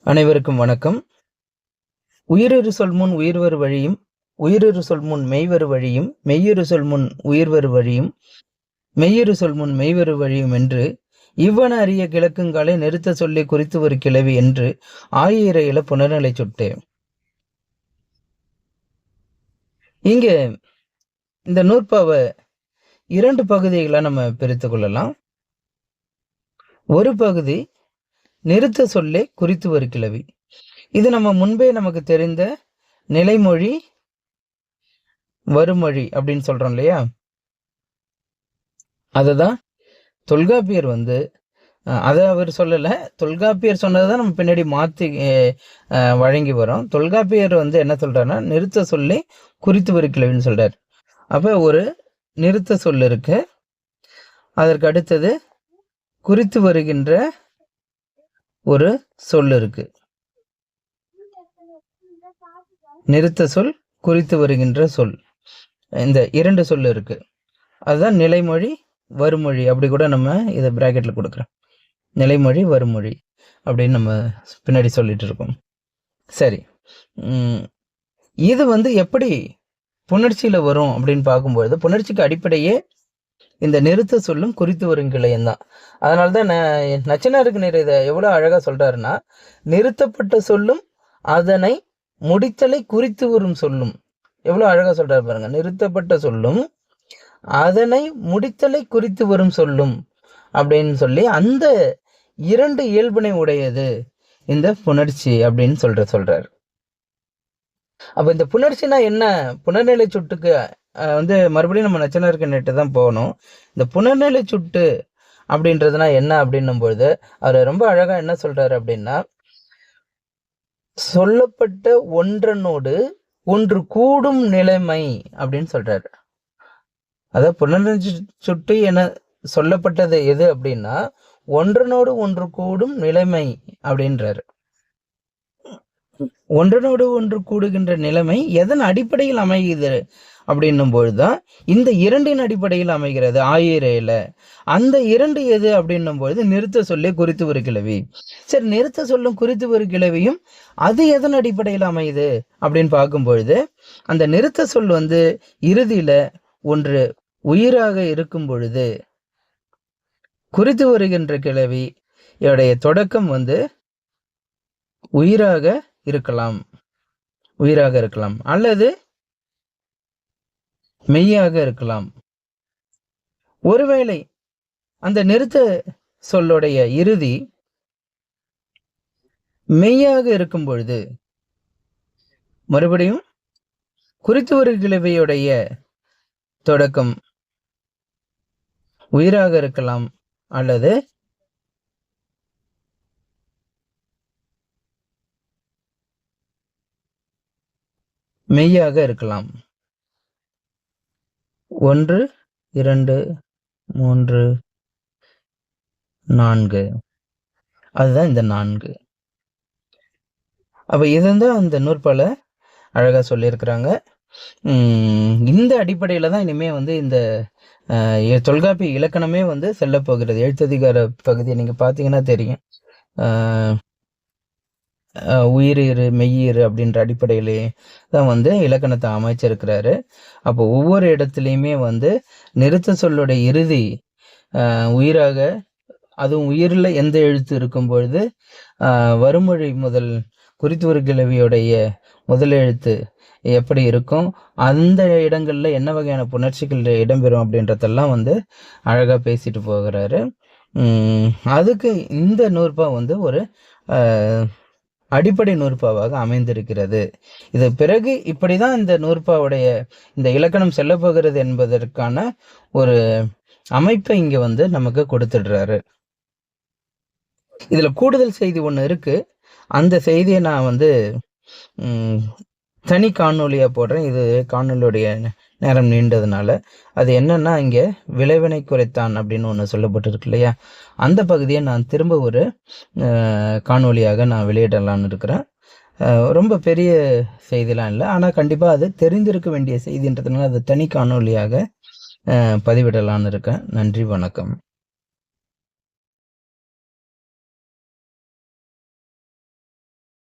அனைவருக்கும் வணக்கம். உயிரிரு சொல் முன் உயிர்வரு வழியும், உயிரிரு சொல் முன் மெய்வரு வழியும், மெய்யிரு சொல் முன் உயிர்வரு வழியும், மெய்யிரு சொல் முன் மெய்வரு வழியும் என்று இவ்வன அறிய கிழக்குங்காலை நிறுத்த சொல்லி குறித்து ஒரு கிளவி என்று ஆயிரையில புனர்நிலை சுட்டு. இங்கே இந்த நூற்பாவை 2 பகுதிகளை நம்ம பிரித்து கொள்ளலாம். ஒரு பகுதி நிறுத்த சொல்லே குறித்து ஒரு கிளவி. இது நம்ம முன்பே நமக்கு தெரிந்த நிலைமொழி வருமொழி அப்படின்னு சொல்றோம் இல்லையா? அதுதான் தொல்காப்பியர் அதை அவர் சொல்லல, தொல்காப்பியர் சொன்னதை நம்ம பின்னாடி மாத்தி வழங்கி வரோம். தொல்காப்பியர் என்ன சொல்றாருன்னா நிறுத்த சொல்லே குறித்து ஒரு கிளவின்னு சொல்றாரு. அப்ப ஒரு நிறுத்த சொல் இருக்கு, அதற்கு அடுத்தது குறித்து வருகின்ற ஒரு சொல் இருக்கு. நிறுத்த சொல், குறித்து வருகின்ற சொல், இந்த 2 சொல் இருக்கு. அதுதான் நிலைமொழி வருமொழி. அப்படி கூட நம்ம இதை பிராக்கெட்ல கொடுக்குறோம். நிலைமொழி வருமொழி அப்படின்னு நம்ம பின்னாடி சொல்லிட்டு இருக்கோம். சரி, இது எப்படி புணர்ச்சியில வரும் அப்படின்னு பார்க்கும்பொழுது, புணர்ச்சிக்கு அடிப்படையே இந்த நிறுத்த சொல்லும் குறித்து வரும் கிளையும் தான். அதனால்தான் நச்சினாருக்கு இதை எவ்வளவு அழகா சொல்றாருன்னா, நிறுத்தப்பட்ட சொல்லும் அதனை முடித்தலை குறித்து வரும் சொல்லும். எவ்வளவு அழகா சொல்றாரு பாருங்க. நிறுத்தப்பட்ட சொல்லும் அதனை முடித்தலை குறித்து வரும் சொல்லும் அப்படின்னு சொல்லி அந்த 2 இயல்பினை உடையது இந்த புணர்ச்சி அப்படின்னு சொல்றாரு. அப்ப இந்த புணர்ச்சினா என்ன? புனர்நிலை சுட்டுக்கு மறுபடியும் நம்ம நச்சினாருக்கு நேற்று தான் போகணும். இந்த புனர்நிலை சுட்டு அப்படின்றதுனா என்ன அப்படின்னும் பொழுது அவர் ரொம்ப அழகா என்ன சொல்றாரு அப்படின்னா, சொல்லப்பட்ட ஒன்றனோடு ஒன்று கூடும் நிலைமை அப்படின்னு சொல்றாரு. அதாவது புனர்நிலை சுட்டு என சொல்லப்பட்டது எது அப்படின்னா, ஒன்றனோடு ஒன்று கூடும் நிலைமை அப்படின்றாரு. ஒன்றனோடு ஒன்று கூடுகின்ற நிலைமை எதன் அடிப்படையில் அமைகிறது அப்படின்னும் பொழுதுதான் இந்த 2 அடிப்படையில் அமைகிறது. ஆயிரையில அந்த 2 எது அப்படின்னும் பொழுது நிறுத்த சொல்லி குறித்து ஒரு கிளவி. சரி, நிறுத்த சொல்லும் குறித்து ஒரு கிளவியும் அது எதன் அடிப்படையில் அமையுது அப்படின்னு பார்க்கும் பொழுது, அந்த நிறுத்த சொல் இறுதியில ஒன்று உயிராக இருக்கும் பொழுது குறித்து வருகின்ற கிளவி தொடக்கம் உயிராக இருக்கலாம் அல்லது மெய்யாக இருக்கலாம். ஒருவேளை அந்த நிறுத்த சொல்லுடைய இறுதி மெய்யாக இருக்கும் பொழுது மறுபடியும் குறித்து ஒரு கிளவியுடைய தொடக்கம் உயிராக இருக்கலாம் அல்லது மெய்யாக இருக்கலாம். 1, 2, 3, 4, அதுதான் இந்த 4. அப்ப இதுதான் அந்த நூற்பால அழகா சொல்லியிருக்கிறாங்க. இந்த அடிப்படையில தான் இனிமே இந்த தொல்காப்பிய இலக்கணமே செல்ல போகிறது. எழுத்ததிகார பகுதியை நீங்க பாத்தீங்கன்னா தெரியும். உயிரிரு மெய்யிரு அப்படின்ற அடிப்படையிலே தான் இலக்கணத்தை அமைச்சிருக்கிறாரு. அப்போ ஒவ்வொரு இடத்துலையுமே நிறுத்த சொல்லுடைய இறுதி உயிராக, அதுவும் உயிரில் எந்த எழுத்து இருக்கும் பொழுது வருமொழி முதல் குறித்து ஒரு கிளவியுடைய முதல் எழுத்து எப்படி இருக்கும், அந்த இடங்கள்ல என்ன வகையான புணர்ச்சிகள் இடம்பெறும் அப்படின்றதெல்லாம் அழகா பேசிட்டு போகிறாரு. அதுக்கு இந்த நூற்பா ஒரு அடிப்படை நூற்பாவாக அமைந்திருக்கிறது. இது பிறகு இப்படிதான் இந்த நூற்பாவுடைய இந்த இலக்கணம் செல்ல போகிறது என்பதற்கான ஒரு அமைப்பை இங்க நமக்கு கொடுத்துடுறாரு. இதுல கூடுதல் செய்தி ஒண்ணு இருக்கு. அந்த செய்தியை நான் தனி காணொலியா போடுறேன். இது காணொலியுடைய நேரம் நீண்டதுனால. அது என்னன்னா, இங்க விளைவினை குறைத்தான் அப்படின்னு ஒன்று சொல்லப்பட்டிருக்கு இல்லையா, அந்த பகுதியை நான் திரும்ப ஒரு காணொலியாக நான் வெளியிடலான்னு இருக்கிறேன். ரொம்ப பெரிய செய்திலாம் இல்லை, ஆனால் கண்டிப்பாக அது தெரிந்திருக்க வேண்டிய செய்தின்றதுனால அது தனி காணொலியாக பதிவிடலான்னு இருக்கேன். நன்றி, வணக்கம்.